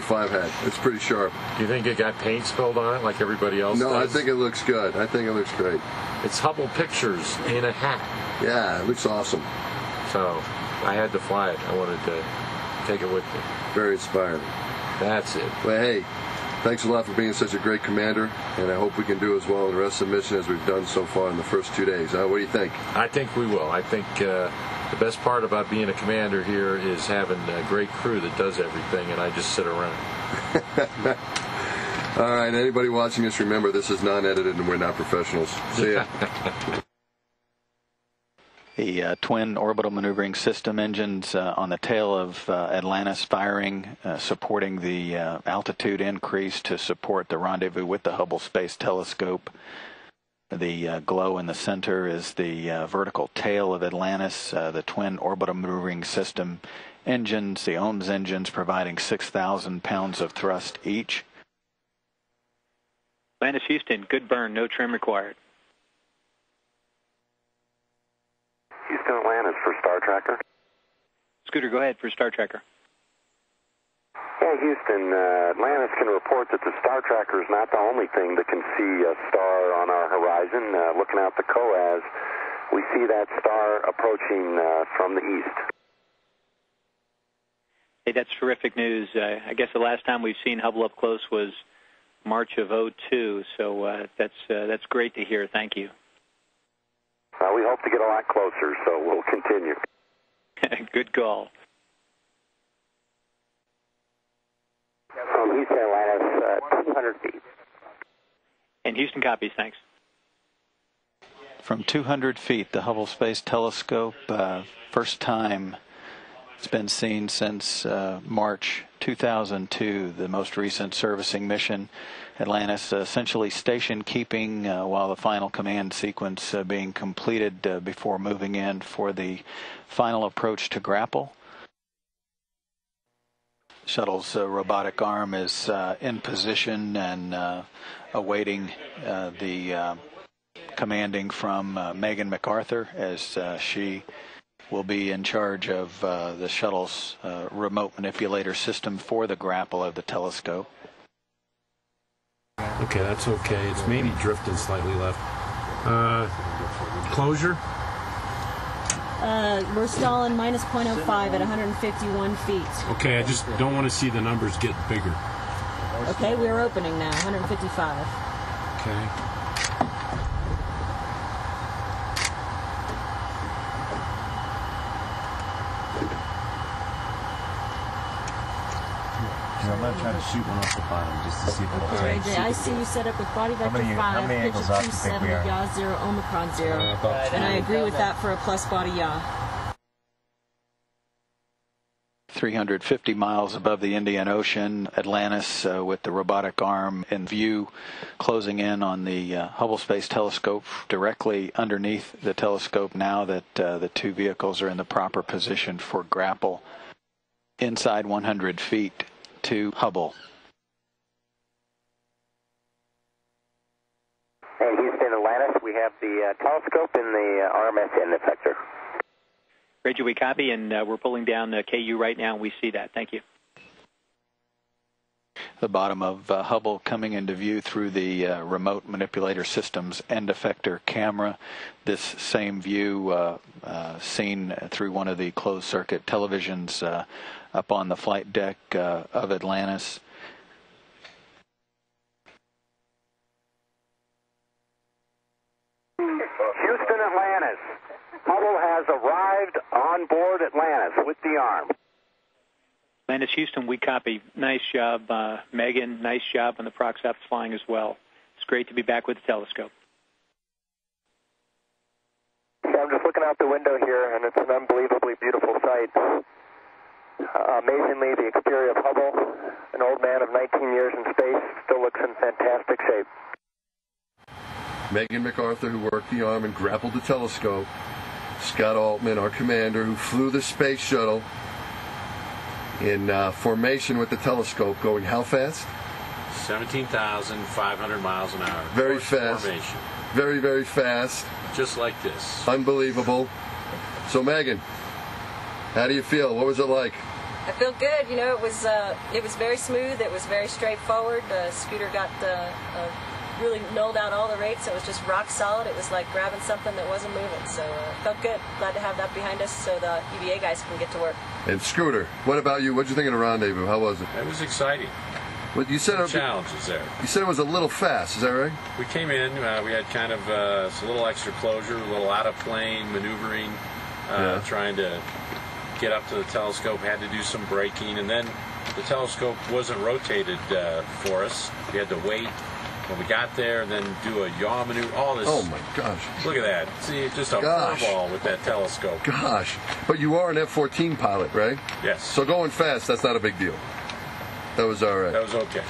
125 had. It's pretty sharp. Do you think it got paint spilled on it like everybody else does? No, I think it looks good. I think it looks great. It's Hubble Pictures in a hat. Yeah, it looks awesome. So I had to fly it. I wanted to take it with me. Very inspiring. That's it. Well, hey, thanks a lot for being such a great commander, and I hope we can do as well in the rest of the mission as we've done so far in the first 2 days. What do you think? I think we will. I think the best part about being a commander here is having a great crew that does everything, and I just sit around. All right, anybody watching this, remember this is non-edited and we're not professionals. See ya. The twin orbital maneuvering system engines on the tail of Atlantis firing, supporting the altitude increase to support the rendezvous with the Hubble Space Telescope. The glow in the center is the vertical tail of Atlantis, the twin orbital maneuvering system engines, the OMS engines providing 6,000 pounds of thrust each. Atlantis Houston, good burn, no trim required. Houston Atlantis for Star Tracker. Scooter, go ahead for Star Tracker. Yeah, Houston, Atlantis can report that the Star Tracker is not the only thing that can see a star on our horizon. Looking out the COAS, we see that star approaching from the east. Hey, that's terrific news. I guess the last time we've seen Hubble up close was March of '02, so that's great to hear. Thank you. We hope to get a lot closer, so we'll continue. Good call. From Houston Atlantis, 200 feet. And Houston copies, thanks. From 200 feet, the Hubble Space Telescope, first time it's been seen since March 2002, the most recent servicing mission. Atlantis essentially station keeping while the final command sequence being completed before moving in for the final approach to grapple. Shuttle's robotic arm is in position and awaiting the commanding from Megan MacArthur as she will be in charge of the shuttle's remote manipulator system for the grapple of the telescope. Okay, that's okay. It's maybe drifting slightly left. Closure? We're stalling minus 0.05 at 151 feet. Okay, I just don't want to see the numbers get bigger. Okay, we're opening now, 155. Okay. I'm going to try to shoot one off the bottom just to see if it will change. I see you set up with body vector 5, how many pitch angles of off do you think 270, we are? yaw 0, omicron 0. And I agree with that for a plus body yaw. 350 miles above the Indian Ocean, Atlantis with the robotic arm in view, closing in on the Hubble Space Telescope directly underneath the telescope now that the two vehicles are in the proper position for grapple inside 100 feet to Hubble. And Houston Atlantis, we have the telescope in the RMS effector. Reggie, we copy, and we're pulling down KU right now, and we see that. Thank you. The bottom of Hubble coming into view through the remote manipulator system's end effector camera. This same view seen through one of the closed circuit televisions up on the flight deck of Atlantis. Houston Atlantis, Hubble has arrived on board Atlantis with the arm. Atlantis Houston, we copy. Nice job, Megan. Nice job on the Proxops flying as well. It's great to be back with the telescope. Yeah, I'm just looking out the window here, and it's an unbelievably beautiful sight. Amazingly, the exterior of Hubble, an old man of 19 years in space, still looks in fantastic shape. Megan MacArthur, who worked the arm and grappled the telescope. Scott Altman, our commander, who flew the space shuttle in formation with the telescope, going how fast? 17,500 miles an hour. Very fast. Formation. Very, very fast. Just like this. Unbelievable. So, Megan, how do you feel? What was it like? I feel good. You know, it was very smooth. It was very straightforward. The scooter got really nulled out all the rates. It was just rock solid. It was like grabbing something that wasn't moving. So felt good. Glad to have that behind us so the UVA guys can get to work. And Scooter, what about you? What'd you think of the rendezvous? How was it? It was exciting. Well, you said challenges there. You said it was a little fast. Is that right? We came in. We had kind of a little extra closure, a little out of plane maneuvering, trying to get up to the telescope. Had to do some braking, and then the telescope wasn't rotated for us. We had to wait when we got there, and then do a yaw maneuver. All this. Oh my gosh! Look at that. See, just a furball with that telescope. Gosh! But you are an F-14 pilot, right? Yes. So going fast, that's not a big deal. That was all right. That was okay.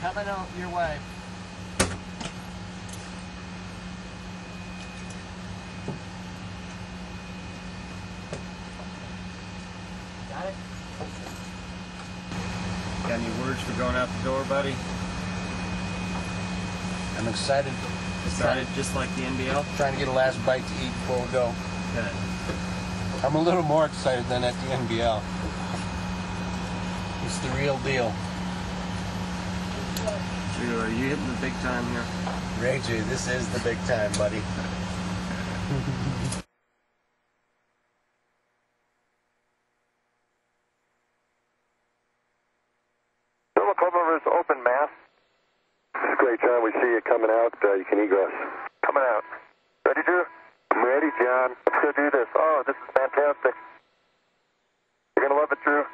Coming out your way. Got it? Got any words for going out the door, buddy? I'm excited. Excited just like the NBL? Trying to get a last bite to eat before we go. Good. I'm a little more excited than at the NBL. It's the real deal. Drew, are you hitting the big time here? Ray J, this is the big time, buddy. Clover is open, Mass. This is great, John. We see you coming out. You can egress. Coming out. Ready, Drew? I'm ready, John. Let's go do this. Oh, this is fantastic. You're going to love it, Drew.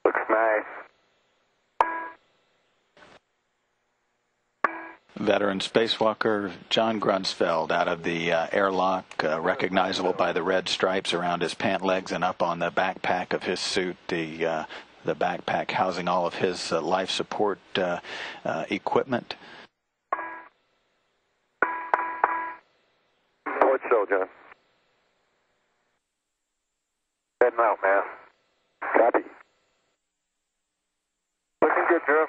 Looks nice. Veteran spacewalker John Grunsfeld out of the airlock, recognizable by the red stripes around his pant legs and up on the backpack of his suit, the backpack housing all of his life support equipment. Port show, John. Heading out, man. Copy. Looking good, Drew.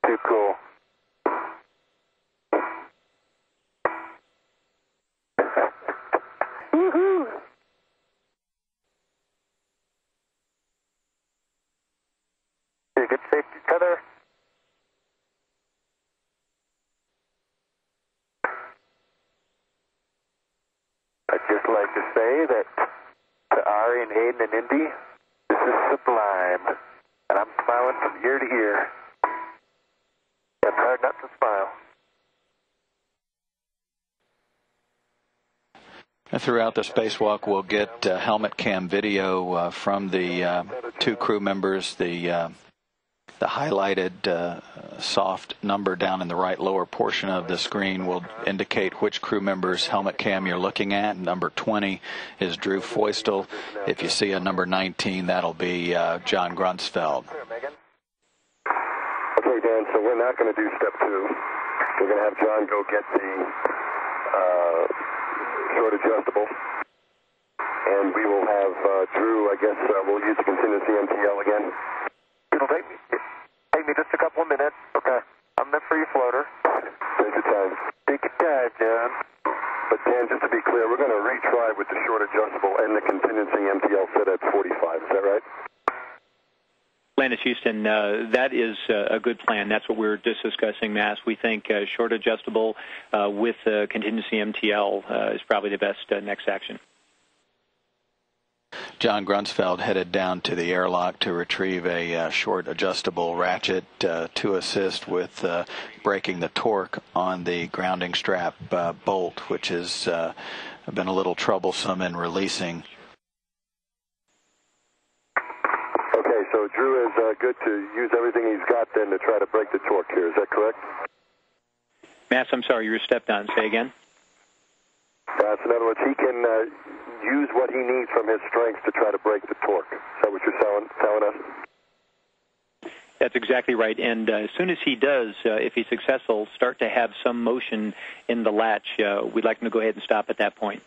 Too cool. Woohoo! You good safety tether? I'd just like to say that to Ari and Hayden and Indy, this is sublime. And I'm smiling from ear to ear. It's hard not to smile. Throughout the spacewalk, we'll get helmet cam video from the two crew members. The highlighted soft number down in the right lower portion of the screen will indicate which crew member's helmet cam you're looking at. Number 20 is Drew Feustel. If you see a number 19, that'll be John Grunsfeld. Okay, Dan, so we're not going to do step 2. We're going to have John go get the short adjustable. And we will have Drew, I guess we'll use the contingency MTL again. It'll take me just a couple of minutes. Okay. I'm the free floater. Take your time. Take your time, John. But Dan, just to be clear, we're going to retry with the short adjustable and the contingency MTL set at 45. Is that right? Landis Houston, that is a good plan. That's what we were just discussing, Mass. We think short adjustable with contingency MTL is probably the best next action. John Grunsfeld headed down to the airlock to retrieve a short adjustable ratchet to assist with breaking the torque on the grounding strap bolt, which has been a little troublesome in releasing. Okay, so Drew is good to use everything he's got then to try to break the torque here. Is that correct? Mass, I'm sorry, you were stepped on. Say again. So in other words, he can use what he needs from his strength to try to break the torque. Is that what you're telling us? That's exactly right. And as soon as he does, if he's successful, start to have some motion in the latch, we'd like him to go ahead and stop at that point.